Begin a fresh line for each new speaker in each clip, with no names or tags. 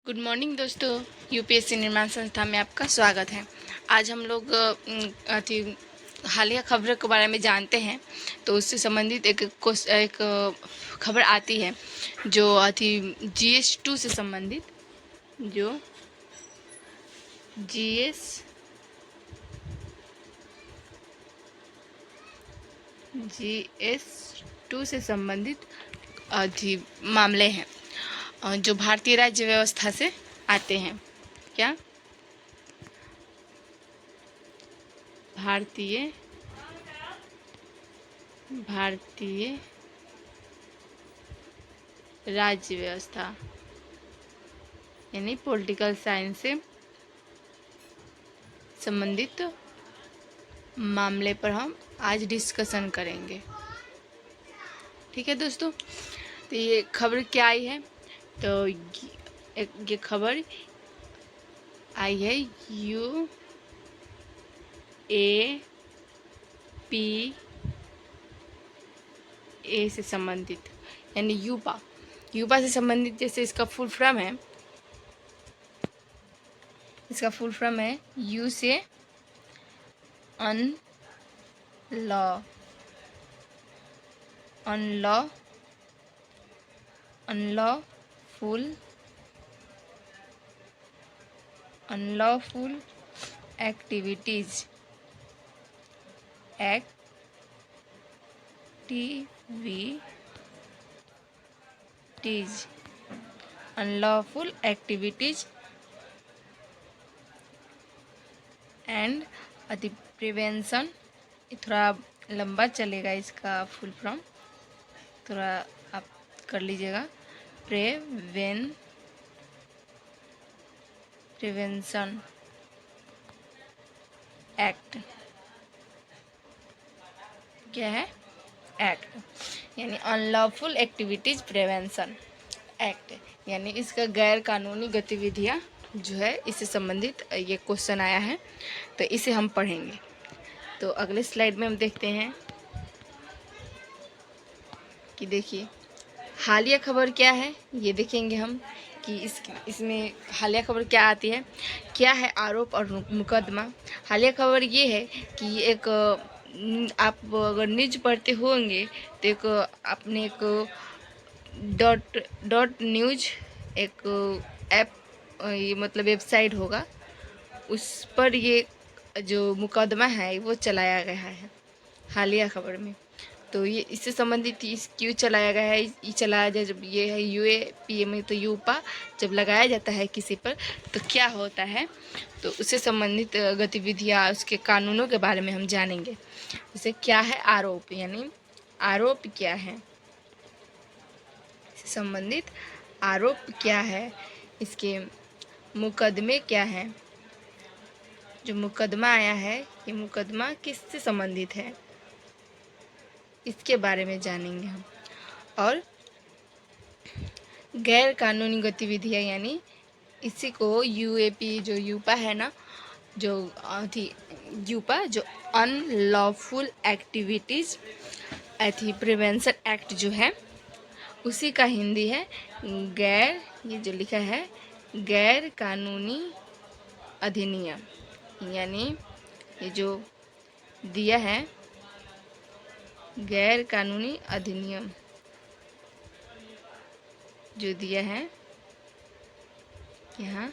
Good morning दोस्तों। UPSC निर्माण संस्था में आपका स्वागत है। आज हम लोग हालिया खबरों के बारे में जानते हैं। तो उससे संबंधित एक खबर आती है जो GS2 से संबंधित, जो GS2 से संबंधित मामले हैं जो भारतीय राज्य व्यवस्था से आते हैं। क्या भारतीय राज्य व्यवस्था यानी पॉलिटिकल साइंस से संबंधित मामले पर हम आज डिस्कशन करेंगे। ठीक है दोस्तों, तो ये खबर क्या आई है? तो ये खबर आई है UAPA से संबंधित, यानी यूपा से संबंधित। जैसे इसका फुल फॉर्म है यू से अनलॉफुल एक्टिविटीज एंड प्रिवेंशन। थोड़ा लंबा चलेगा इसका फुल फॉर्म, थोड़ा आप कर लीजिएगा। Prevention act. क्या है? एक्ट, यानी अनलॉफुल एक्टिविटीज प्रिवेंशन एक्ट, यानी इसका गैर कानूनी गतिविधियां जो है इससे संबंधित ये क्वेश्चन आया है। तो इसे हम पढ़ेंगे। तो अगले स्लाइड में हम देखते हैं कि देखिए हालिया खबर क्या है, ये देखेंगे हम कि इसमें हालिया खबर क्या आती है। क्या है आरोप और मुकदमा? हालिया खबर ये है कि एक आप अगर न्यूज पढ़ते होंगे तो आपने एक डॉट न्यूज एक ऐप, ये मतलब वेबसाइट होगा, उस पर ये जो मुकदमा है वो चलाया गया है हालिया खबर में। तो ये इससे संबंधित क्यों चलाया गया है? ये चलाया जाए जब ये है UAPA में, तो यूपा जब लगाया जाता है किसी पर तो क्या होता है, तो उससे संबंधित गतिविधियाँ, उसके कानूनों के बारे में हम जानेंगे। जैसे क्या है आरोप, यानी आरोप क्या है, इससे संबंधित आरोप क्या है, इसके मुकदमे क्या है। जो मुकदमा आया है ये मुकदमा किससे संबंधित है, इसके बारे में जानेंगे हम। और गैर कानूनी गतिविधियाँ, यानी इसी को UAP जो यूपा है ना, जो यूपा जो अनलॉफुल एक्टिविटीज़ प्रिवेंशन एक्ट जो है उसी का हिंदी है ये जो लिखा है गैर कानूनी अधिनियम, यानी ये जो दिया है गैर कानूनी अधिनियम जो दिया है यहाँ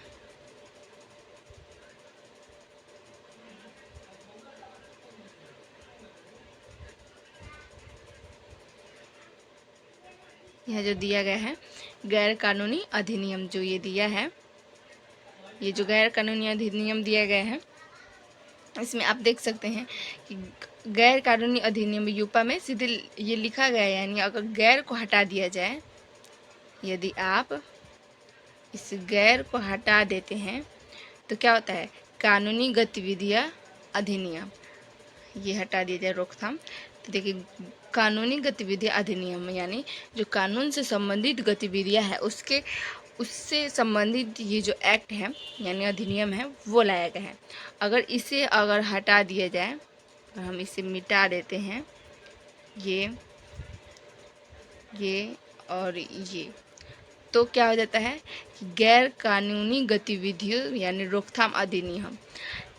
जो दिया गया है गैर कानूनी अधिनियम, जो ये दिया है, ये जो गैर कानूनी अधिनियम दिया गया है, इसमें आप देख सकते हैं कि गैर कानूनी अधिनियम यूपा में सीधे ये लिखा गया है, यानी अगर गैर को हटा दिया जाए, यदि आप इस गैर को हटा देते हैं तो क्या होता है, कानूनी गतिविधियाँ अधिनियम, ये हटा दिया जाए रोकथाम। तो देखिए कानूनी गतिविधियाँ अधिनियम यानी जो कानून से संबंधित गतिविधियाँ है उससे संबंधित ये जो एक्ट है यानी अधिनियम है वो लाया गया है। अगर हटा दिया जाए, और हम इसे मिटा देते हैं, ये और ये, तो क्या हो जाता है, गैर कानूनी गतिविधियों यानी रोकथाम अधिनियम।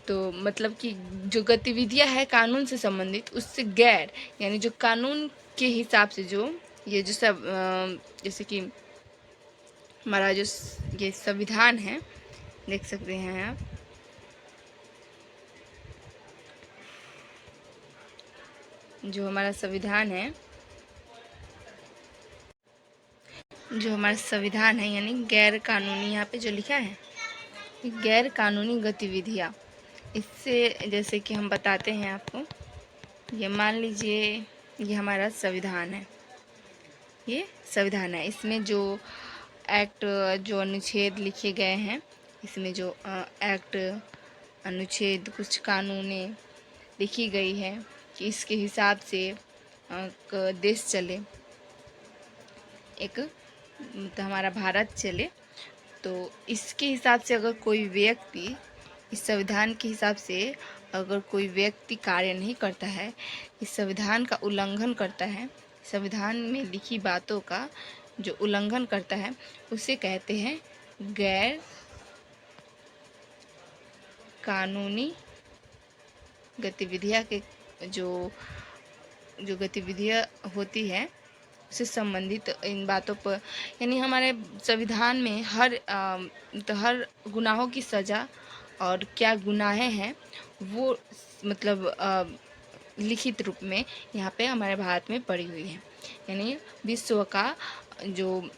तो मतलब कि जो गतिविधियां है कानून से संबंधित, उससे गैर यानी जो कानून के हिसाब से जो ये जो सब जैसे कि हमारा जो ये संविधान है, देख सकते हैं आप, जो हमारा संविधान है, यानी गैर कानूनी, यहाँ पे जो लिखा है गैर कानूनी गतिविधियाँ, इससे जैसे कि हम बताते हैं आपको, ये मान लीजिए ये हमारा संविधान है, ये संविधान है, इसमें जो एक्ट जो अनुच्छेद लिखे गए हैं, इसमें जो एक्ट अनुच्छेद कुछ कानूनें लिखी गई है कि इसके हिसाब से देश चले, एक तो हमारा भारत चले। तो इसके हिसाब से अगर कोई व्यक्ति, इस संविधान के हिसाब से अगर कोई व्यक्ति कार्य नहीं करता है, इस संविधान का उल्लंघन करता है, संविधान में लिखी बातों का जो उल्लंघन करता है, उसे कहते हैं गैर कानूनी गतिविधियाँ के जो गतिविधियाँ होती है से संबंधित इन बातों पर, यानी हमारे संविधान में हर गुनाहों की सज़ा और क्या गुनाहें हैं वो मतलब लिखित रूप में यहाँ पे हमारे भारत में पड़ी हुई है। यानी विश्व का जो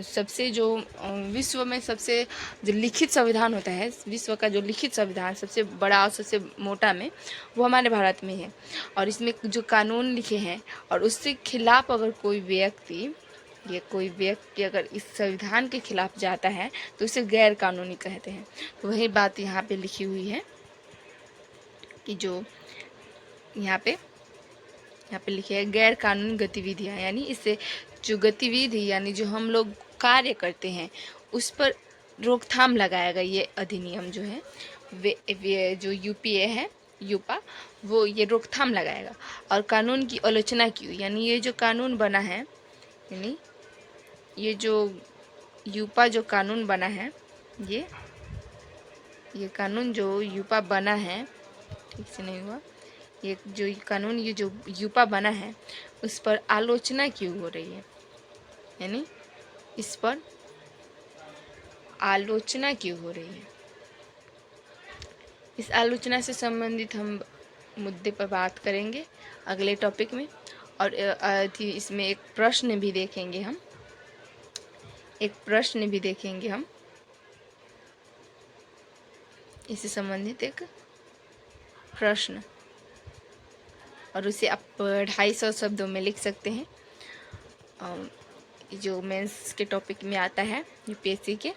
सबसे जो विश्व में सबसे जो लिखित संविधान होता है, विश्व का जो लिखित संविधान सबसे बड़ा और सबसे मोटा में, वो हमारे भारत में है। और इसमें जो कानून लिखे हैं और उससे खिलाफ अगर कोई व्यक्ति अगर इस संविधान के खिलाफ जाता है तो इसे गैर कानूनी कहते हैं। तो वही बात यहाँ पे लिखी हुई है कि जो यहाँ पे लिखे है गैर कानूनी गतिविधियाँ, यानी इससे जो गतिविधि यानी जो हम लोग कार्य करते हैं उस पर रोकथाम लगाएगा ये अधिनियम जो है, वे जो यूपीए है, यूपा, वो ये रोकथाम लगाएगा। और कानून की आलोचना की, यानी ये जो कानून बना है, यानी ये जो यूपा जो कानून बना है, ये कानून जो यूपा बना है, ठीक से नहीं हुआ, ये जो कानून ये जो यूपा बना है उस पर आलोचना क्यों हो रही है, यानी इस पर आलोचना क्यों हो रही है। इस आलोचना से संबंधित हम मुद्दे पर बात करेंगे अगले टॉपिक में। और इसमें एक प्रश्न भी देखेंगे हम, इससे संबंधित एक प्रश्न, और उसे आप 250 शब्दों में लिख सकते हैं, जो मेंस के टॉपिक में आता है यूपीएससी के।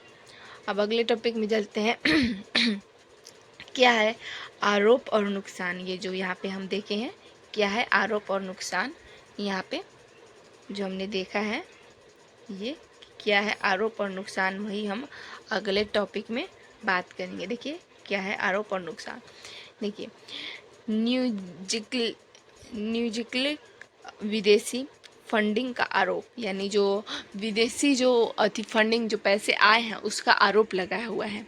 अब अगले टॉपिक में चलते हैं क्या है आरोप और नुकसान। ये जो यहाँ पे हम देखे हैं क्या है आरोप और नुकसान, यहाँ पे जो हमने देखा है ये क्या है आरोप और नुकसान, वही हम अगले टॉपिक में बात करेंगे। देखिए क्या है आरोप और नुकसान। देखिए न्यूजिकल विदेशी फंडिंग का आरोप, यानी जो विदेशी जो फंडिंग जो पैसे आए हैं उसका आरोप लगाया हुआ है।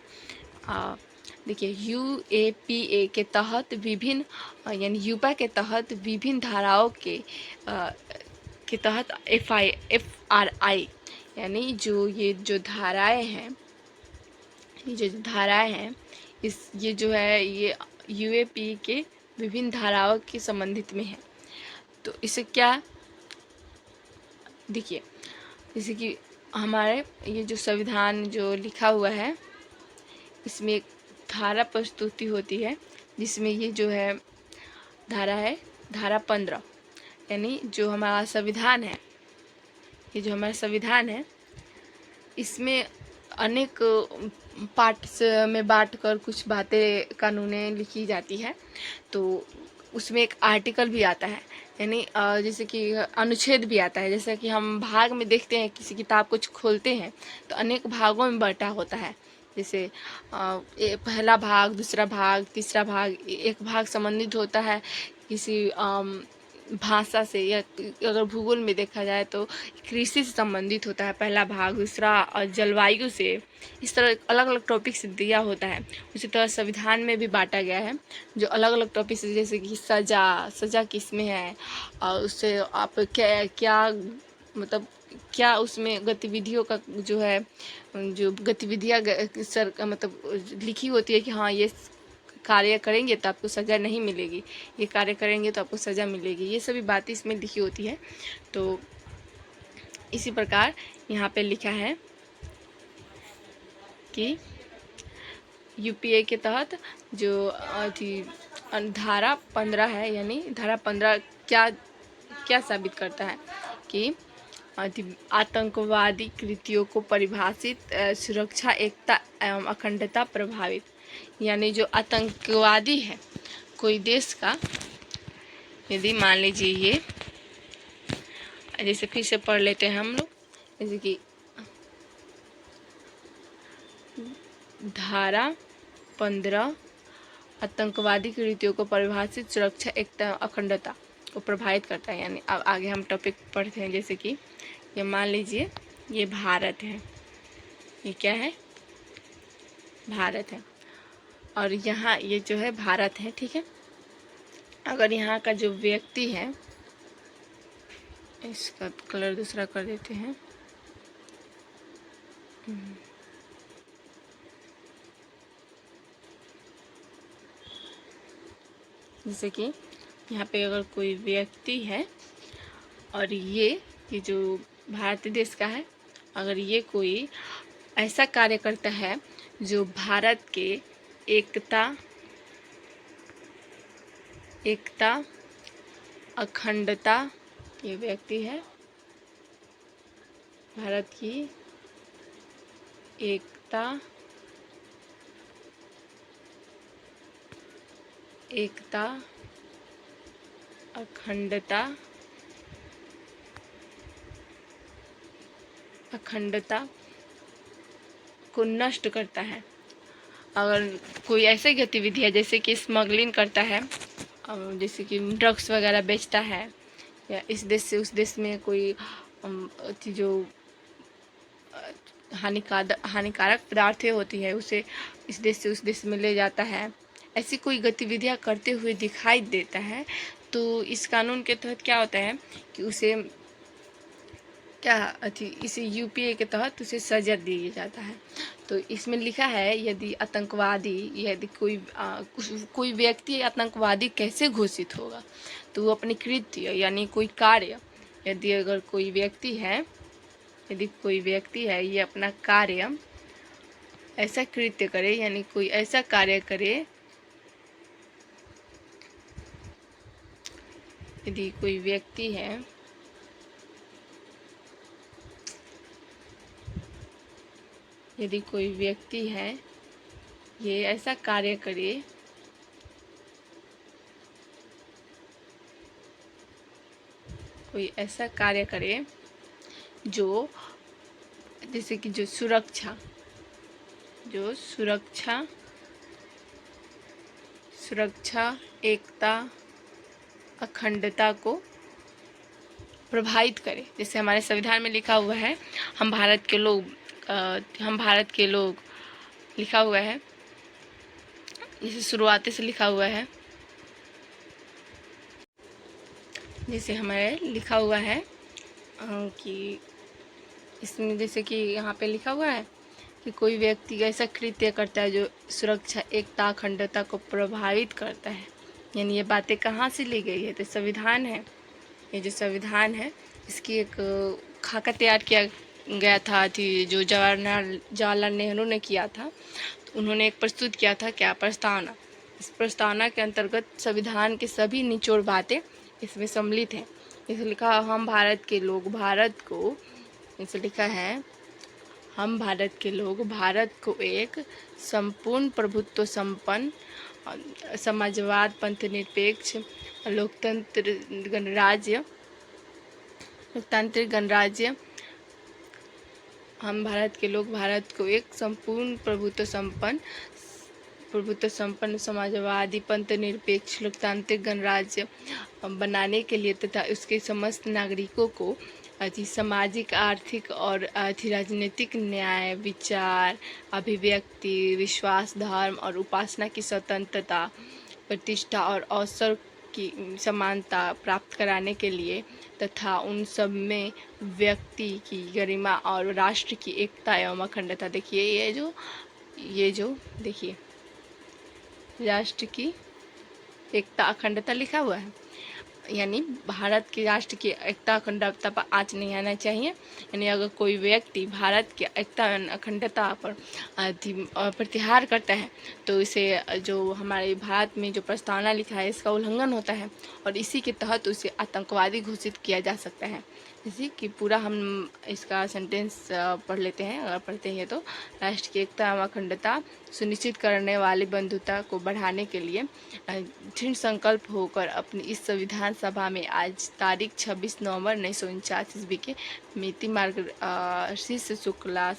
देखिए यूएपीए के तहत विभिन्न यानी यूपा के तहत विभिन्न धाराओं के तहत एफआरआई, यानी जो ये जो धाराएं हैं, ये जो है ये यूएपी के विभिन्न धाराओं के संबंधित में है। तो इसे क्या देखिए, जैसे कि हमारे ये जो संविधान जो लिखा हुआ है इसमें एक धारा प्रस्तुति होती है, जिसमें ये जो है धारा 15, यानी जो हमारा संविधान है, ये जो हमारा संविधान है इसमें अनेक पार्ट्स में बांटकर कुछ बातें कानूनें लिखी जाती है। तो उसमें एक आर्टिकल भी आता है, यानी जैसे कि अनुच्छेद भी आता है। जैसे कि हम भाग में देखते हैं, किसी किताब को खोलते हैं तो अनेक भागों में बंटा होता है। जैसे पहला भाग, दूसरा भाग, तीसरा भाग, एक भाग संबंधित होता है किसी भाषा से या अगर भूगोल में देखा जाए तो कृषि से संबंधित होता है पहला भाग, दूसरा जलवायु से, इस तरह अलग अलग टॉपिक से दिया होता है। उसी तरह संविधान में भी बांटा गया है जो अलग अलग टॉपिक से, जैसे कि सजा किस में है और उससे आप क्या क्या मतलब क्या उसमें गतिविधियों का जो है, जो गतिविधियाँ सर मतलब लिखी होती है कि हाँ ये कार्य करेंगे तो आपको सज़ा नहीं मिलेगी, ये कार्य करेंगे तो आपको सज़ा मिलेगी, ये सभी बातें इसमें लिखी होती है। तो इसी प्रकार यहाँ पे लिखा है कि यूपीए के तहत जो थी धारा 15 है, यानी धारा 15 क्या क्या साबित करता है कि आतंकवादी कृतियों को परिभाषित, सुरक्षा, एकता एवं अखंडता प्रभावित, यानी जो आतंकवादी है कोई देश का, यदि मान लीजिए ये, जैसे फिर से पढ़ लेते हैं हम लोग, जैसे कि धारा 15 आतंकवादी कृतियों को परिभाषित, सुरक्षा, एकता, अखंडता को प्रभावित करता है। यानी अब आगे हम टॉपिक पढ़ते हैं, जैसे कि ये मान लीजिए ये भारत है, ये क्या है, भारत है, और यहाँ ये जो है भारत है, ठीक है। अगर यहाँ का जो व्यक्ति है, इसका कलर दूसरा कर देते हैं, जैसे कि यहाँ पे अगर कोई व्यक्ति है और ये जो भारतीय देश का है, अगर ये कोई ऐसा कार्य करता है जो भारत के एकता अखंडता, ये व्यक्ति है भारत की एकता अखंडता को नष्ट करता है। अगर कोई ऐसी गतिविधि है जैसे कि स्मगलिंग करता है, जैसे कि ड्रग्स वगैरह बेचता है, या इस देश से उस देश में कोई जो हानिकारक पदार्थें होती है उसे इस देश से उस देश में ले जाता है, ऐसी कोई गतिविधियां करते हुए दिखाई देता है, तो इस कानून के तहत क्या होता है कि उसे इसे यूपीए के तहत उसे सजा दिया जाता है। तो इसमें लिखा है यदि कोई व्यक्ति आतंकवादी कैसे घोषित होगा, तो वो अपनी कृत्य यानी कोई कार्य, यदि कोई व्यक्ति है ये अपना कार्य ऐसा कृत्य करे, यानी कोई ऐसा कार्य करे, यदि कोई व्यक्ति है ये ऐसा कार्य करे जो जैसे कि जो सुरक्षा एकता अखंडता को प्रभावित करे। जैसे हमारे संविधान में लिखा हुआ है हम भारत के लोग लिखा हुआ है, जैसे शुरुआती से लिखा हुआ है, जैसे हमारे लिखा हुआ है कि इसमें जैसे कि यहाँ पे लिखा हुआ है कि कोई व्यक्ति ऐसा कृत्य करता है जो सुरक्षा एकता अखंडता को प्रभावित करता है। यानी ये बातें कहाँ से ली गई है, तो संविधान है, ये जो संविधान है इसकी एक खाका तैयार किया गया था जो जवाहरलाल नेहरू ने किया था। तो उन्होंने एक प्रस्तुत किया था क्या, प्रस्तावना। इस प्रस्तावना के अंतर्गत संविधान के सभी निचोड़ बातें इसमें सम्मिलित हैं। इसे लिखा हम भारत के लोग भारत को, इसे लिखा है हम भारत के लोग भारत को एक संपूर्ण प्रभुत्व संपन्न समाजवाद पंथनिरपेक्ष लोकतांत्रिक गणराज्य, हम भारत के लोग भारत को एक संपूर्ण प्रभुत्व संपन्न प्रभुत्व संपन्न समाजवादी पंथ निरपेक्ष लोकतांत्रिक गणराज्य बनाने के लिए तथा उसके समस्त नागरिकों को सामाजिक आर्थिक और राजनीतिक न्याय विचार अभिव्यक्ति विश्वास धर्म और उपासना की स्वतंत्रता प्रतिष्ठा और अवसर की समानता प्राप्त कराने के लिए तथा उन सब में व्यक्ति की गरिमा और राष्ट्र की एकता एवं अखंडता। देखिए ये जो देखिए राष्ट्र की एकता अखंडता लिखा हुआ है, यानी भारत की राष्ट्र की एकता अखंडता पर आँच नहीं आना चाहिए। यानी अगर कोई व्यक्ति भारत की एकता अखंडता पर प्रतिहार करता है तो इसे जो हमारे भारत में जो प्रस्तावना लिखा है इसका उल्लंघन होता है और इसी के तहत उसे आतंकवादी घोषित किया जा सकता है। इसी की पूरा हम इसका सेंटेंस पढ़ लेते हैं। अगर पढ़ते हैं तो राष्ट्र की एकता एवं अखंडता सुनिश्चित करने वाली बंधुता को बढ़ाने के लिए दृढ़ संकल्प होकर अपनी इस संविधान सभा में आज तारीख 26 नवंबर 1949 ईस्वी के मिति मार्ग शीर्ष शुक्ला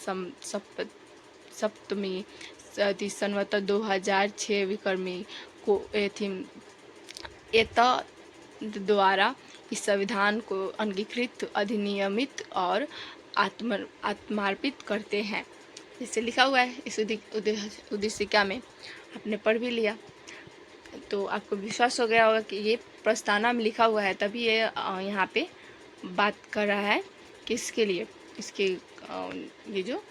सप्तमी संवत 2006 विक्रमी को द्वारा इस संविधान को अंगीकृत अधिनियमित और आत्मार्पित करते हैं। जैसे लिखा हुआ है इस उद्देशिका में, आपने पढ़ भी लिया तो आपको विश्वास हो गया होगा कि ये प्रस्तावना में लिखा हुआ है, तभी ये यहाँ पे बात कर रहा है किसके लिए। इसके ये जो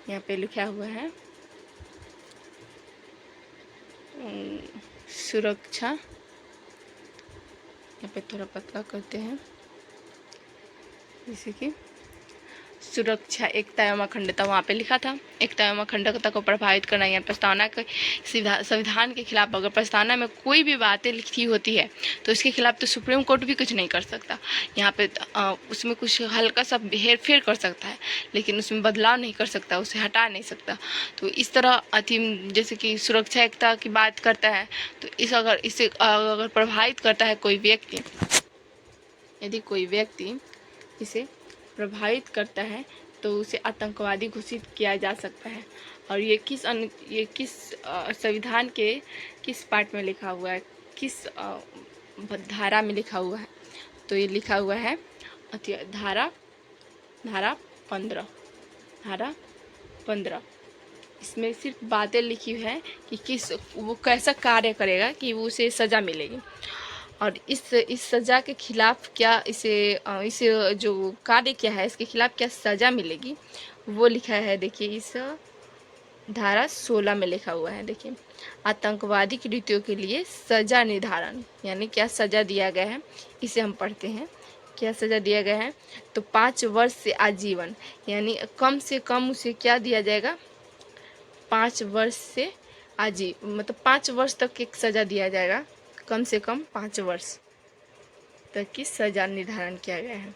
यहाँ पे लिखा हुआ है सुरक्षा, यहाँ पे थोड़ा पतला करते हैं, जैसे कि सुरक्षा एकता एवं अखंडता वहाँ पे लिखा था। एकता एवं अखंडता को प्रभावित करना या प्रस्तावना के संविधान के खिलाफ अगर प्रस्तावना में कोई भी बातें लिखी होती है तो इसके खिलाफ तो सुप्रीम कोर्ट भी कुछ नहीं कर सकता। यहाँ पे उसमें कुछ हल्का सा हेर फेर कर सकता है लेकिन उसमें बदलाव नहीं कर सकता, उसे हटा नहीं सकता। तो इस तरह जैसे कि सुरक्षा एकता की बात करता है तो इसे अगर प्रभावित करता है कोई व्यक्ति, यदि कोई व्यक्ति इसे प्रभावित करता है तो उसे आतंकवादी घोषित किया जा सकता है। और ये किस संविधान के किस पार्ट में लिखा हुआ है, किस धारा में लिखा हुआ है, तो ये लिखा हुआ है धारा 15। इसमें सिर्फ बातें लिखी हुई है कि वो कैसा कार्य करेगा कि वो उसे सज़ा मिलेगी और इस सज़ा के खिलाफ क्या इसे जो कार्य किया है इसके खिलाफ क्या सज़ा मिलेगी वो लिखा है। देखिए इस धारा 16 में लिखा हुआ है। देखिए आतंकवादी कृत्यों के लिए सज़ा निर्धारण, यानी क्या सज़ा दिया गया है, इसे हम पढ़ते हैं। क्या सज़ा दिया गया है तो 5 वर्ष से आजीवन, यानी कम से कम उसे क्या दिया जाएगा, 5 वर्ष से मतलब 5 वर्ष तक एक सज़ा दिया जाएगा। कम से कम 5 वर्ष तक की सज़ा निर्धारण किया गया है,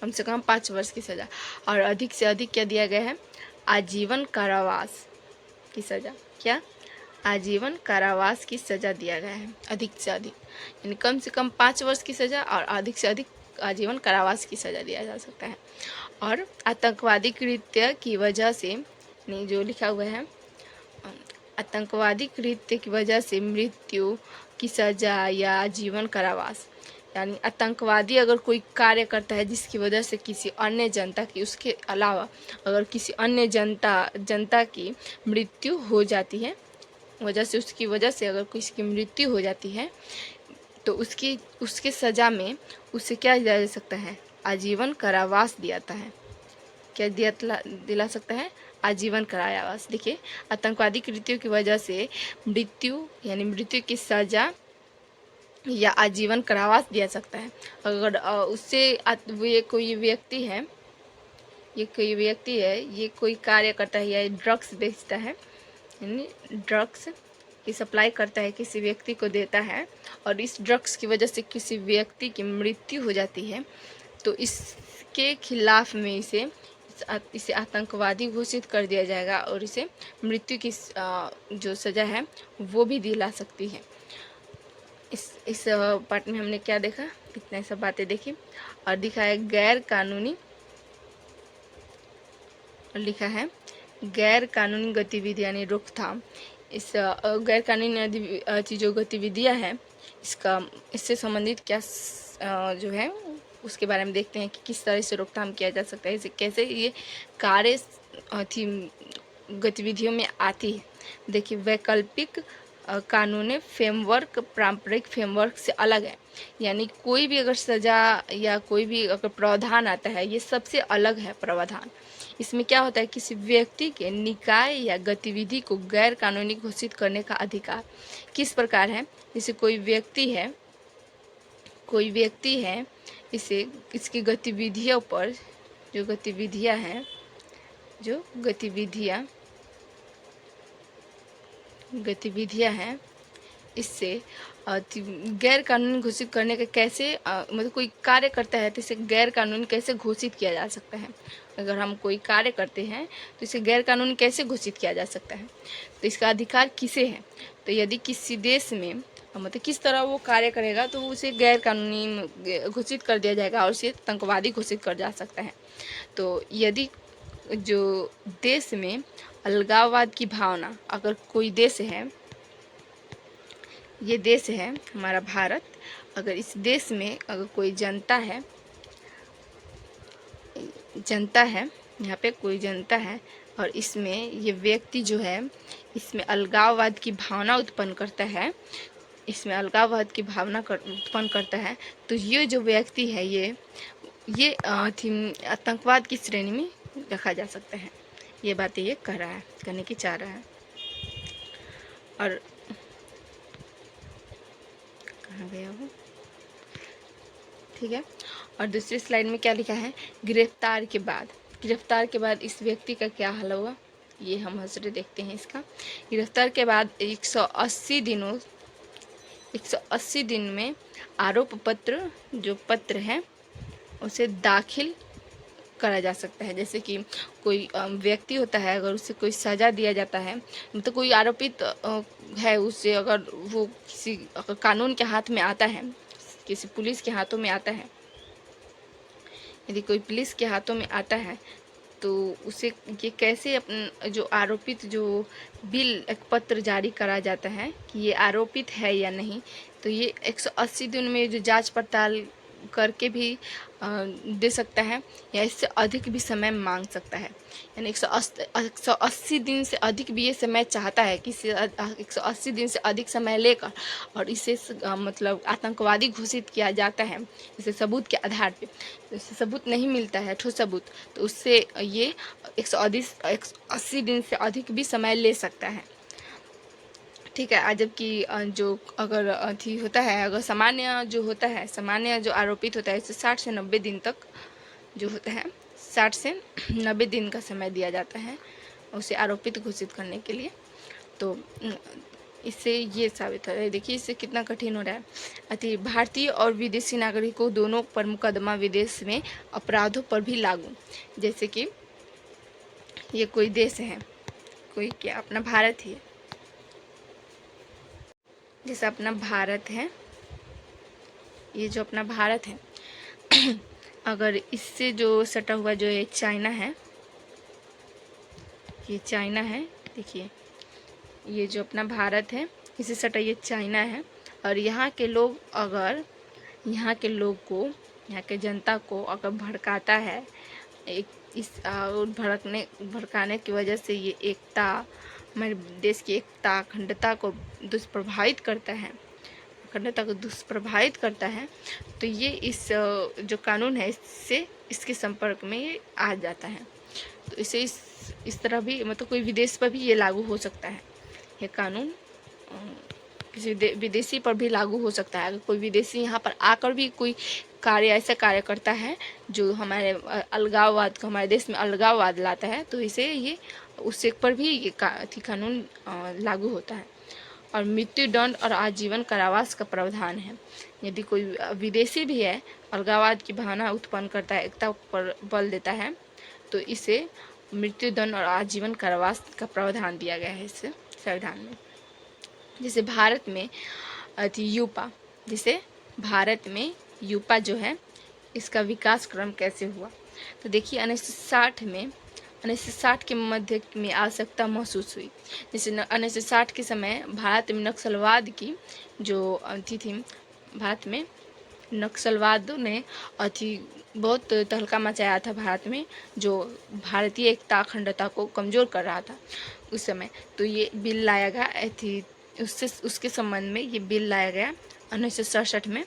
कम से कम 5 वर्ष की सज़ा। और अधिक से अधिक क्या दिया गया है, आजीवन कारावास की सज़ा। क्या आजीवन कारावास की सज़ा दिया गया है, अधिक से अधिक, यानी कम से कम 5 वर्ष की सज़ा और अधिक से अधिक आजीवन कारावास की सज़ा दिया जा सकता है। और आतंकवादी कृत्य की वजह से जो लिखा हुआ है, आतंकवादी कृत्य की वजह से मृत्यु की सज़ा या आजीवन कारावास, यानी आतंकवादी अगर कोई कार्य करता है जिसकी वजह से किसी अन्य जनता की, उसके अलावा अगर किसी अन्य जनता की मृत्यु हो जाती है, उसकी वजह से अगर किसी की मृत्यु हो जाती है तो उसके सज़ा में उसे क्या दिया जा सकता है, आजीवन कारावास दिलाता है। क्या दिला सकता है, आजीवन कारावास। देखिए आतंकवादी कृत्यों की वजह से मृत्यु यानी मृत्यु की सज़ा या आजीवन कारावास दिया सकता है। अगर उससे ये कोई व्यक्ति है, ये कोई कार्य करता है या ड्रग्स बेचता है, यानी ड्रग्स की सप्लाई करता है, किसी व्यक्ति को देता है और इस ड्रग्स की वजह से किसी व्यक्ति की मृत्यु हो जाती है तो इसके खिलाफ में इसे आतंकवादी घोषित कर दिया जाएगा और इसे मृत्यु की जो सज़ा है वो भी दिला सकती है। इस पार्ट में हमने क्या देखा, इतना सब बातें देखी और दिखा है गैर कानूनी, लिखा है गैर कानूनी गतिविधि यानी रोकथाम। इस गैर कानूनी जो गतिविधियां हैं इससे संबंधित क्या जो है उसके बारे में देखते हैं कि किस तरह से रोकथाम किया जा सकता है, इसे कैसे ये कार्य थी गतिविधियों में आती है। देखिए, वैकल्पिक कानूनी फ्रेमवर्क पारंपरिक फ्रेमवर्क से अलग है, यानी कोई भी अगर सज़ा या कोई भी अगर प्रावधान आता है ये सबसे अलग है प्रावधान। इसमें क्या होता है, किसी व्यक्ति के निकाय या गतिविधि को गैर कानूनी घोषित करने का अधिकार किस प्रकार है। जैसे कोई व्यक्ति है इसे इसकी गतिविधियों पर जो गतिविधियां हैं इससे गैर कानूनी घोषित करने का कैसे मतलब कोई कार्य करता है तो इसे गैर कानूनी कैसे घोषित किया जा सकता है। अगर हम कोई कार्य करते हैं तो इसे गैर कानूनी कैसे घोषित किया जा सकता है, तो इसका अधिकार किसे है। तो यदि किसी देश में मतलब किस तरह वो कार्य करेगा तो उसे गैर कानूनी घोषित कर दिया जाएगा और उसे आतंकवादी घोषित कर जा सकता है। तो यदि जो देश में अलगाववाद की भावना, अगर कोई देश है, ये देश है हमारा भारत, अगर इस देश में अगर कोई जनता है यहाँ पे कोई जनता है और इसमें ये व्यक्ति जो है इसमें अलगाववाद की भावना उत्पन्न करता है, उत्पन्न करता है, तो ये जो व्यक्ति है ये आतंकवाद की श्रेणी में रखा जा सकता है। ये बातें ये करने की चाह रहा है। और कहाँ गया वो, ठीक है। और दूसरी स्लाइड में क्या लिखा है, गिरफ्तार के बाद इस व्यक्ति का क्या हाल होगा, ये हम हजरे देखते हैं इसका। गिरफ्तार के बाद 180 दिन में आरोप पत्र है उसे दाखिल करा जा सकता है। जैसे कि कोई व्यक्ति होता है, अगर उसे कोई सज़ा दिया जाता है, मतलब कोई आरोपित है, उससे अगर वो किसी कानून के हाथ में आता है, किसी पुलिस के हाथों में आता है, यदि कोई पुलिस के हाथों में आता है तो उसे ये कैसे जो आरोपित जो बिल एक पत्र जारी करा जाता है कि ये आरोपित है या नहीं, तो ये 180 दिन में जो जांच पड़ताल करके भी दे सकता है या इससे अधिक भी समय मांग सकता है। यानी 180 दिन से अधिक भी ये समय चाहता है कि 180 दिन से अधिक समय लेकर और इसे मतलब आतंकवादी घोषित किया जाता है, इसे सबूत के आधार पे। तो इससे सबूत नहीं मिलता है, ठोस सबूत, तो उससे ये 180 दिन से अधिक भी समय ले सकता है, ठीक है। आज जबकि जो अगर अथी होता है, अगर सामान्य जो आरोपित होता है इसे 60 से 90 दिन तक जो होता है 60 से 90 दिन का समय दिया जाता है उसे आरोपित घोषित करने के लिए। तो इससे ये साबित हो रहा है, देखिए इससे कितना कठिन हो रहा है। अति भारतीय और विदेशी नागरिकों दोनों पर मुकदमा विदेश में अपराधों पर भी लागू। जैसे कि ये कोई देश है, कोई क्या अपना भारत ही है, जैसे अपना भारत है, ये जो अपना भारत है अगर इससे जो सटा हुआ जो ये चाइना है, देखिए ये जो अपना भारत है इससे सटा ये चाइना है। और यहाँ के लोग अगर यहाँ के जनता को अगर भड़काता है, भड़काने की वजह से ये एकता, हमारे देश की एकता अखंडता को दुष्प्रभावित करता है, तो ये इस जो कानून है इसके संपर्क में ये आ जाता है। तो इसे इस तरह भी मतलब कोई विदेश पर भी ये लागू हो सकता है, ये कानून किसी विदेशी पर भी लागू हो सकता है। अगर कोई विदेशी यहाँ पर आकर भी कोई ऐसा कार्य करता है जो हमारे हमारे देश में अलगाववाद लाता है, तो इसे ये उससे पर भी ये कानून लागू होता है। और मृत्युदंड और आजीवन कारावास का प्रावधान है। यदि कोई विदेशी भी है, अलगाववाद की भावना उत्पन्न करता है, एकता पर बल देता है, तो इसे मृत्युदंड और आजीवन कारावास का प्रावधान दिया गया है इस संविधान में। जैसे भारत में यूपा जो है इसका विकास क्रम कैसे हुआ, तो देखिए 1960 1960 के मध्य में आवश्यकता महसूस हुई। जैसे 1960 के समय भारत में नक्सलवाद की जो अथी थी, भारत में नक्सलवाद ने बहुत तहलका मचाया था भारत में, जो भारतीय एकता अखंडता को कमज़ोर कर रहा था उस समय। तो ये बिल लाया गया उसके संबंध में ये बिल लाया गया 1967 में।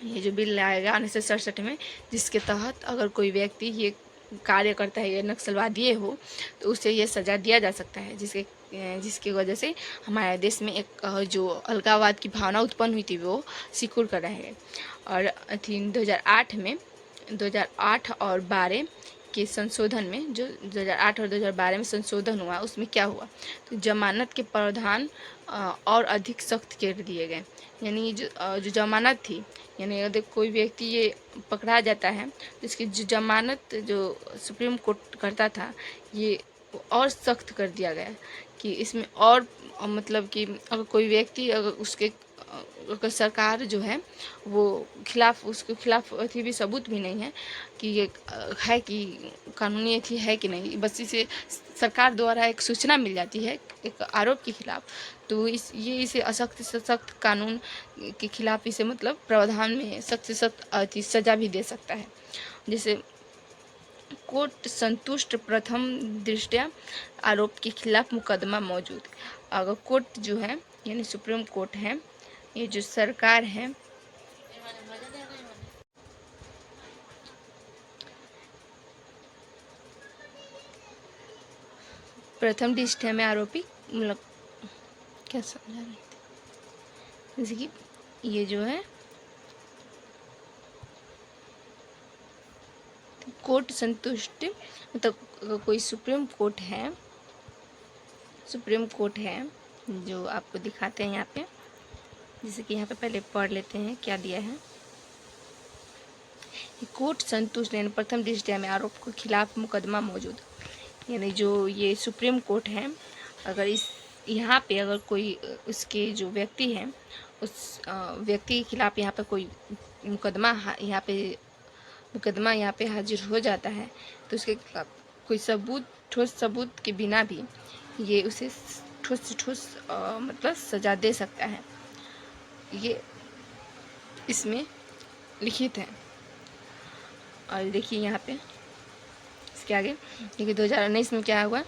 ये जो बिल लाया गया 1967 में, जिसके तहत अगर कोई व्यक्ति ये कार्य करता है, ये नक्सलवादी हो, तो उसे ये सज़ा दिया जा सकता है, जिसकी वजह से हमारे देश में एक जो अलगाववाद की भावना उत्पन्न हुई थी वो सिकुड़ कर रह गए। और 2008 और 12 के संशोधन में, जो 2008 और 2012 में संशोधन हुआ, उसमें क्या हुआ, तो जमानत के प्रावधान और अधिक सख्त कर दिए गए। यानी जो जमानत थी, यानी यदि कोई व्यक्ति ये पकड़ा जाता है तो इसकी जो जमानत जो सुप्रीम कोर्ट करता था, ये और सख्त कर दिया गया कि इसमें और मतलब कि अगर कोई व्यक्ति अगर सरकार जो है वो उसके खिलाफ अथी भी सबूत भी नहीं है कि ये है कि कानूनी अथी है कि नहीं, बस इसे सरकार द्वारा एक सूचना मिल जाती है एक आरोप के खिलाफ, तो इसे सख्त से सख्त कानून के खिलाफ इसे मतलब प्रावधान में सख्त से सख्त सज़ा भी दे सकता है। जैसे कोर्ट संतुष्ट प्रथम दृष्टया आरोप के खिलाफ मुकदमा मौजूद। अगर कोर्ट जो है यानी सुप्रीम कोर्ट है, ये जो सरकार है, प्रथम दृष्टया में आरोपी मतलब क्या समझा रही थी, जैसे कि ये जो है कोर्ट संतुष्ट, मतलब कोई सुप्रीम कोर्ट है जो आपको दिखाते हैं यहाँ पे, जैसे कि यहाँ पे पहले पढ़ लेते हैं क्या दिया है। कोर्ट संतुष्ट यानी प्रथम दृष्टया में आरोप के खिलाफ मुकदमा मौजूद, यानी जो ये सुप्रीम कोर्ट है, अगर यहाँ पे अगर कोई उसके जो व्यक्ति है उस व्यक्ति के खिलाफ यहाँ पे कोई मुकदमा यहाँ पे हाजिर हो जाता है, तो उसके खिलाफ कोई ठोस सबूत के बिना भी ये उसे ठोस से ठोस मतलब सज़ा दे सकता है। ये इसमें लिखित है। और देखिए यहाँ पे इसके आगे देखिए 2019 में क्या हुआ,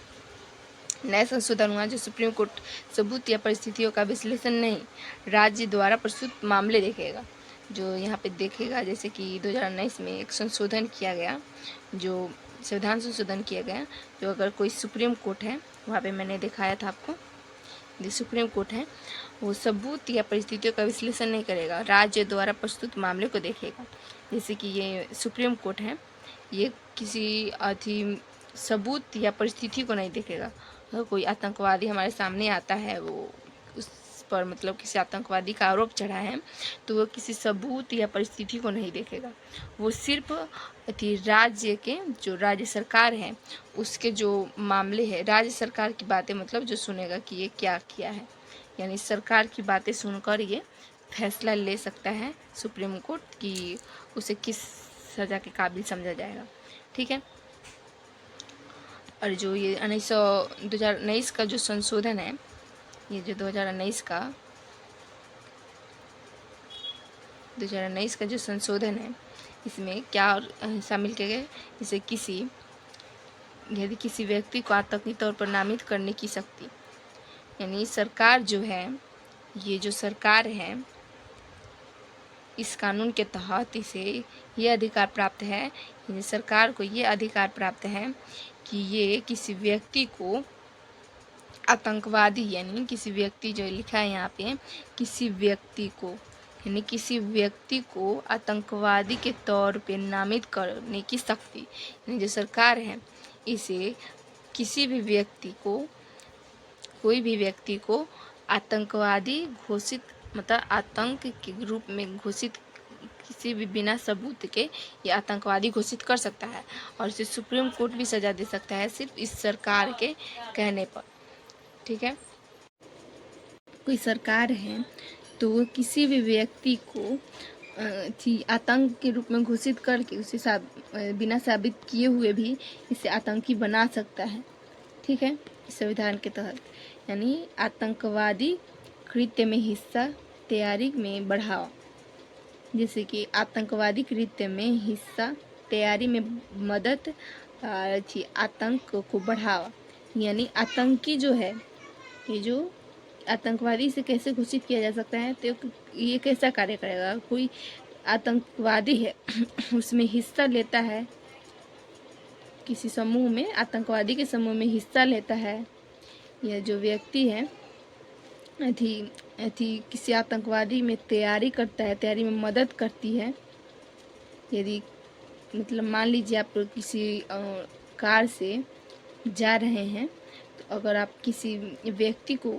नया संशोधन हुआ जो सुप्रीम कोर्ट सबूत या परिस्थितियों का विश्लेषण नहीं, राज्य द्वारा प्रस्तुत मामले देखेगा। जो यहाँ पे देखेगा, जैसे कि 2019 में एक संशोधन किया गया, जो संविधान संशोधन किया गया, जो अगर कोई सुप्रीम कोर्ट है, वहाँ पे मैंने दिखाया था आपको, जो सुप्रीम कोर्ट है वो सबूत या परिस्थितियों का विश्लेषण नहीं करेगा, राज्य द्वारा प्रस्तुत मामले को देखेगा। जैसे कि ये सुप्रीम कोर्ट है, ये किसी सबूत या परिस्थिति को नहीं देखेगा। अगर कोई आतंकवादी हमारे सामने आता है, वो उस पर मतलब किसी आतंकवादी का आरोप चढ़ा है, तो वो किसी सबूत या परिस्थिति को नहीं देखेगा, वो सिर्फ राज्य सरकार है उसके जो मामले है, राज्य सरकार की बातें मतलब जो सुनेगा कि ये क्या किया है, यानी सरकार की बातें सुनकर ये फैसला ले सकता है सुप्रीम कोर्ट कि उसे किस सज़ा के काबिल समझा जाएगा। ठीक है। और जो ये 2019 का जो संशोधन है, ये जो 2019 का जो संशोधन है, इसमें क्या और शामिल किए गए, जैसे यदि किसी व्यक्ति को आतंकी तौर पर नामित करने की शक्ति, यानी सरकार जो है, ये जो सरकार है, इस कानून के तहत इसे ये अधिकार प्राप्त है, यानी सरकार को ये अधिकार प्राप्त है कि ये किसी व्यक्ति को आतंकवादी, यानी किसी व्यक्ति, जो लिखा है यहाँ पे, किसी व्यक्ति को आतंकवादी के तौर पे नामित करने की शक्ति, यानी जो सरकार है, इसे कोई भी व्यक्ति को आतंकवादी घोषित, मतलब आतंक के रूप में घोषित, किसी भी बिना सबूत के ये आतंकवादी घोषित कर सकता है, और इसे सुप्रीम कोर्ट भी सज़ा दे सकता है सिर्फ इस सरकार के कहने पर। ठीक है। कोई सरकार है तो वो किसी भी व्यक्ति को थी आतंक के रूप में घोषित करके उसे बिना साबित किए हुए भी इसे आतंकी बना सकता है। ठीक है, संविधान के तहत। यानी आतंकवादी कृत्य में हिस्सा, तैयारी में बढ़ावा। जैसे कि आतंकवादी कृत्य में हिस्सा, तैयारी में मदद, आतंक को बढ़ावा। यानी आतंकी जो है, ये जो आतंकवादी से कैसे घोषित किया जा सकता है, तो ये कैसा कार्य करेगा। कोई आतंकवादी है उसमें हिस्सा लेता है, किसी समूह में, आतंकवादी के समूह में हिस्सा लेता है, यह जो व्यक्ति है किसी आतंकवादी में तैयारी करता है, तैयारी में मदद करती है। यदि मतलब मान लीजिए आप किसी कार से जा रहे हैं, तो अगर आप किसी व्यक्ति को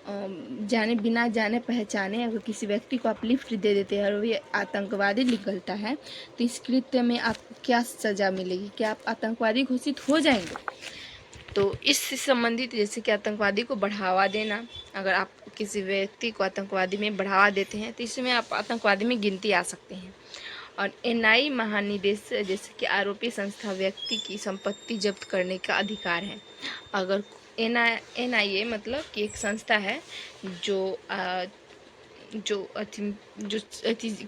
बिना जाने पहचाने अगर किसी व्यक्ति को आप लिफ्ट दे देते हैं और वो आतंकवादी निकलता है, तो इस कृत्य में आपको क्या सज़ा मिलेगी? क्या आप आतंकवादी घोषित हो जाएंगे? तो इससे संबंधित जैसे कि आतंकवादी को बढ़ावा देना, अगर आप किसी व्यक्ति को आतंकवादी में बढ़ावा देते हैं तो इसमें आप आतंकवादी में गिनती आ सकते हैं। और एनआई महानिदेशक जैसे कि आरोपी संस्था व्यक्ति की संपत्ति जब्त करने का अधिकार है। अगर एनआईए मतलब कि एक संस्था है जो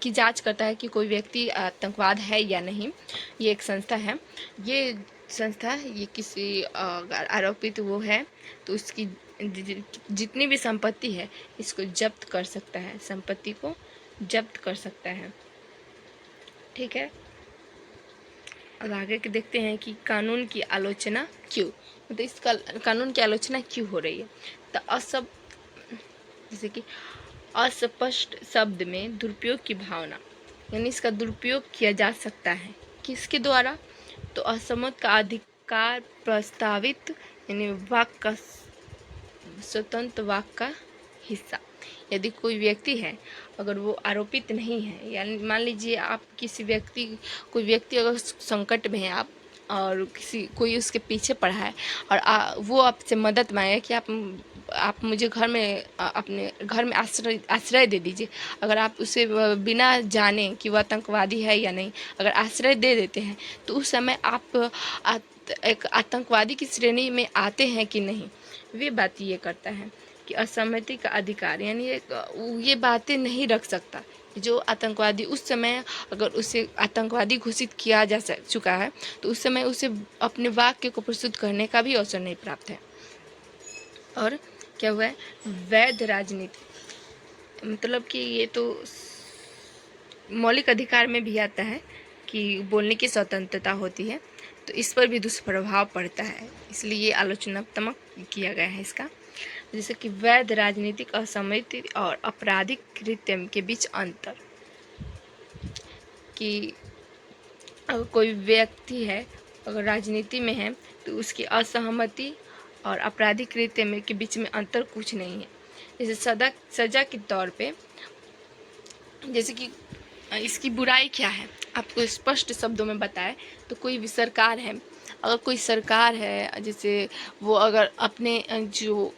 की जांच करता है कि कोई व्यक्ति आतंकवाद है या नहीं। ये एक संस्था है। ये संस्था ये किसी आरोपित वो है तो उसकी जितनी भी संपत्ति है इसको जब्त कर सकता है, संपत्ति को जब्त कर सकता है। ठीक है, और आगे के देखते हैं कि कानून की आलोचना क्यों, मतलब इस कानून की आलोचना क्यों हो रही है। तो जैसे कि अस्पष्ट शब्द में दुरुपयोग की भावना, यानी इसका दुरुपयोग किया जा सकता है। किसके द्वारा? तो असम्मत का अधिकार प्रस्तावित, यानी वाक का स्वतंत्र वाक का हिस्सा। यदि कोई व्यक्ति है अगर वो आरोपित नहीं है, यानी मान लीजिए आप कोई व्यक्ति अगर संकट में है, आप और कोई उसके पीछे पड़ा है और वो आपसे मदद मांगे कि आप मुझे अपने घर में आश्रय दे दीजिए। अगर आप उसे बिना जाने कि वह आतंकवादी है या नहीं अगर आश्रय दे देते हैं, तो उस समय आप एक आतंकवादी की श्रेणी में आते हैं कि नहीं, वे बात ये करता है कि असहमति का अधिकार, यानी ये बातें नहीं रख सकता। जो आतंकवादी उस समय अगर उसे आतंकवादी घोषित किया जा चुका है तो उस समय उसे अपने वाक्य को प्रस्तुत करने का भी अवसर नहीं प्राप्त है। और क्या हुआ है? वैध राजनीति, मतलब कि ये तो मौलिक अधिकार में भी आता है कि बोलने की स्वतंत्रता होती है, तो इस पर भी दुष्प्रभाव पड़ता है, इसलिए ये आलोचनात्मक किया गया है इसका। जैसे कि वैध राजनीतिक असहमति और आपराधिक कृत्य के बीच अंतर, कि अगर कोई व्यक्ति है अगर राजनीति में है तो उसकी असहमति और आपराधिक कृत्य के बीच में अंतर कुछ नहीं है। जैसे सजा के तौर पे, जैसे कि इसकी बुराई क्या है आपको स्पष्ट शब्दों में बताए तो कोई भी सरकार है, अगर कोई सरकार है जैसे वो अगर अपने जो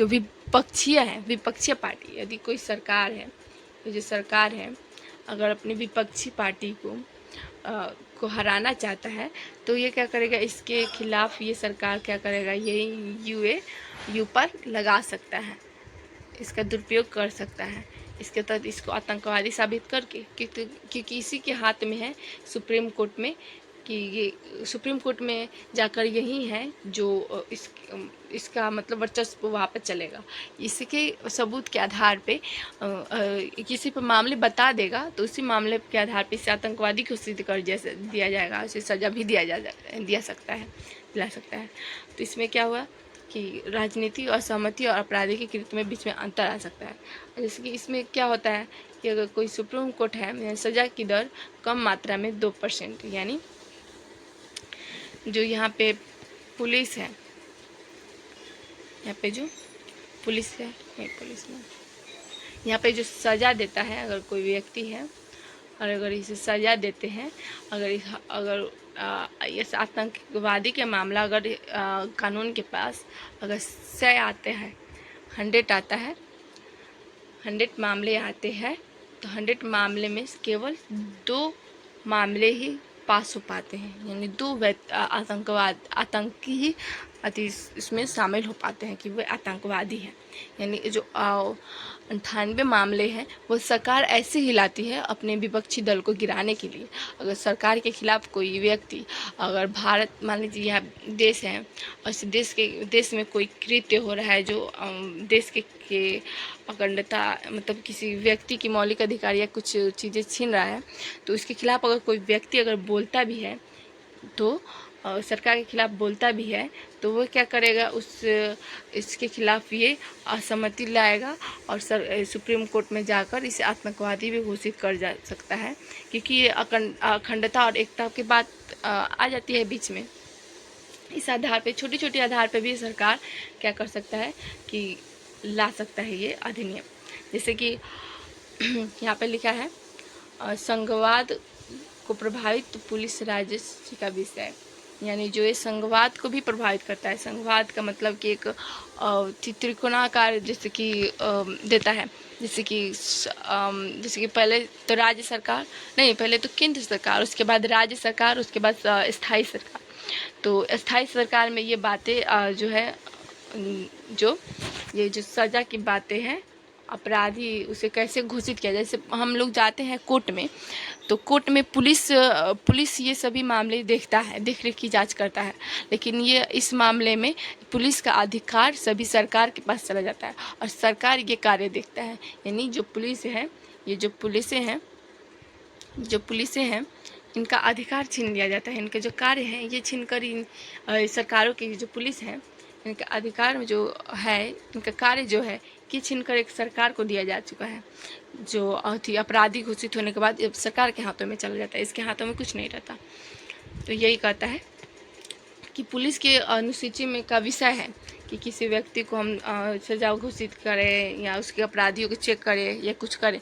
विपक्षीय पार्टी, यदि कोई सरकार है तो जो सरकार है अगर अपनी विपक्षी पार्टी को हराना चाहता है तो ये क्या करेगा, इसके खिलाफ ये सरकार क्या करेगा, ये यू पर लगा सकता है, इसका दुरुपयोग कर सकता है। इसके तहत इसको आतंकवादी साबित करके, क्योंकि इसी के हाथ में है सुप्रीम कोर्ट में, कि ये सुप्रीम कोर्ट में जाकर यही है जो इसका मतलब वर्चस्व वहाँ पर चलेगा। इसके सबूत के आधार पे किसी पर मामले बता देगा तो उसी मामले के आधार पे इसे आतंकवादी घोषित कर जैसे दिया जाएगा, उसे सज़ा भी दिला सकता है। तो इसमें क्या हुआ कि राजनीति असहमति और आपराधिक कृत्य में बीच में अंतर आ सकता है। जैसे कि इसमें क्या होता है कि अगर कोई सुप्रीम कोर्ट है, सज़ा की दर कम मात्रा में 2%, यानी जो यहाँ पे पुलिस है, यहाँ पे जो पुलिस है, पुलिस में यहाँ पे जो सज़ा देता है, अगर कोई व्यक्ति है और अगर इसे सज़ा देते हैं, अगर इस आतंकवादी के मामला अगर कानून के पास अगर 100 आते हैं, 100 आता है, 100 मामले आते हैं, तो तो 100 मामले में केवल 2 मामले ही पास हो पाते हैं, यानी 2 आतंकी ही इसमें शामिल हो पाते हैं कि वे आतंकवादी हैं। यानी जो 98 मामले हैं वो सरकार ऐसे ही लाती है अपने विपक्षी दल को गिराने के लिए। अगर सरकार के खिलाफ कोई व्यक्ति, अगर भारत मान लीजिए यह देश है और इस देश में कोई कृत्य हो रहा है जो देश के अखंडता मतलब किसी व्यक्ति की मौलिक अधिकार या कुछ चीज़ें छीन रहा है, तो इसके खिलाफ अगर कोई व्यक्ति अगर बोलता भी है तो सरकार के खिलाफ बोलता भी है तो वो क्या करेगा, इसके खिलाफ ये असहमति लाएगा और सुप्रीम कोर्ट में जाकर इसे आतंकवादी भी घोषित कर जा सकता है, क्योंकि ये अखंडता और एकता की बात आ जाती है बीच में। इस आधार पे, छोटी छोटी आधार पे भी सरकार क्या कर सकता है कि ला सकता है ये अधिनियम। जैसे कि यहाँ पे लिखा है संघवाद को प्रभावित पुलिस राजस्व का विषय, यानी जो ये संघवाद को भी प्रभावित करता है। संघवाद का मतलब कि एक त्रिकोणाकार जैसे कि देता है, जैसे कि पहले तो राज्य सरकार नहीं, पहले तो केंद्र सरकार, उसके बाद राज्य सरकार, उसके बाद स्थायी सरकार। तो स्थायी सरकार में ये बातें जो है ये जो सज़ा की बातें हैं, अपराधी उसे कैसे घोषित किया जाए। जैसे हम लोग जाते हैं कोर्ट में, तो कोर्ट में पुलिस ये सभी मामले देखता है, देख रेख की जांच करता है, लेकिन ये इस मामले में पुलिस का अधिकार सभी सरकार के पास चला जाता है और सरकार ये कार्य देखता है। यानी जो पुलिस है, ये जो पुलिसें हैं इनका अधिकार छीन लिया जाता है, इनके जो कार्य हैं ये छीन कर इन सरकारों की जो पुलिस है इनका अधिकार जो है, इनका कार्य जो है कि छीन कर एक सरकार को दिया जा चुका है, जो अपराधी घोषित होने के बाद सरकार के हाथों में चला जाता है, इसके हाथों में कुछ नहीं रहता। तो यही कहता है कि पुलिस के अनुसूची में का विषय है कि किसी व्यक्ति को हम सज़ा घोषित करें या उसके अपराधियों को चेक करें या कुछ करें,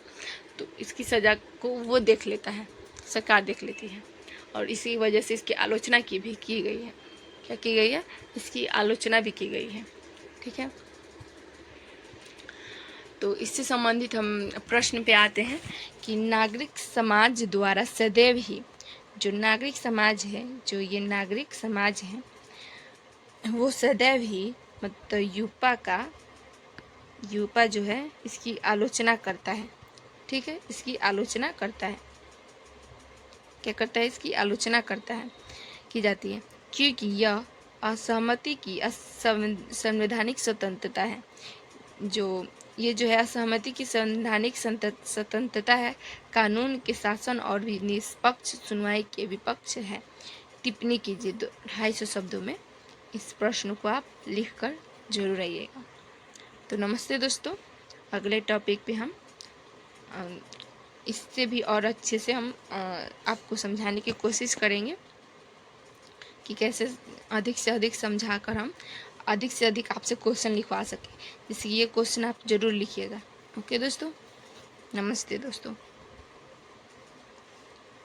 तो इसकी सज़ा को वो देख लेता है, सरकार देख लेती है। और इसी वजह से इसकी आलोचना की गई है। क्या की गई है? इसकी आलोचना भी की गई है। ठीक है, तो इससे संबंधित हम प्रश्न पे आते हैं कि नागरिक समाज द्वारा सदैव ही, जो नागरिक समाज है, जो ये नागरिक समाज है वो सदैव ही मतलब यूपा जो है इसकी आलोचना करता है। ठीक है, इसकी आलोचना करता है। क्या करता है? इसकी आलोचना करता है, की जाती है, क्योंकि यह असहमति की संवैधानिक स्वतंत्रता है। ये जो है असहमति की संवैधानिक स्वतंत्रता है, कानून के शासन और भी निष्पक्ष सुनवाई के विपक्ष है। टिप्पणी कीजिए 250 शब्दों में। इस प्रश्न को आप लिखकर जरूर आइएगा। तो नमस्ते दोस्तों, अगले टॉपिक पे हम इससे भी और अच्छे से हम आपको समझाने की कोशिश करेंगे कि कैसे अधिक से अधिक समझाकर हम अधिक से अधिक आपसे क्वेश्चन लिखवा सकें। जैसे ये क्वेश्चन आप ज़रूर लिखिएगा। ओके दोस्तों, नमस्ते दोस्तों।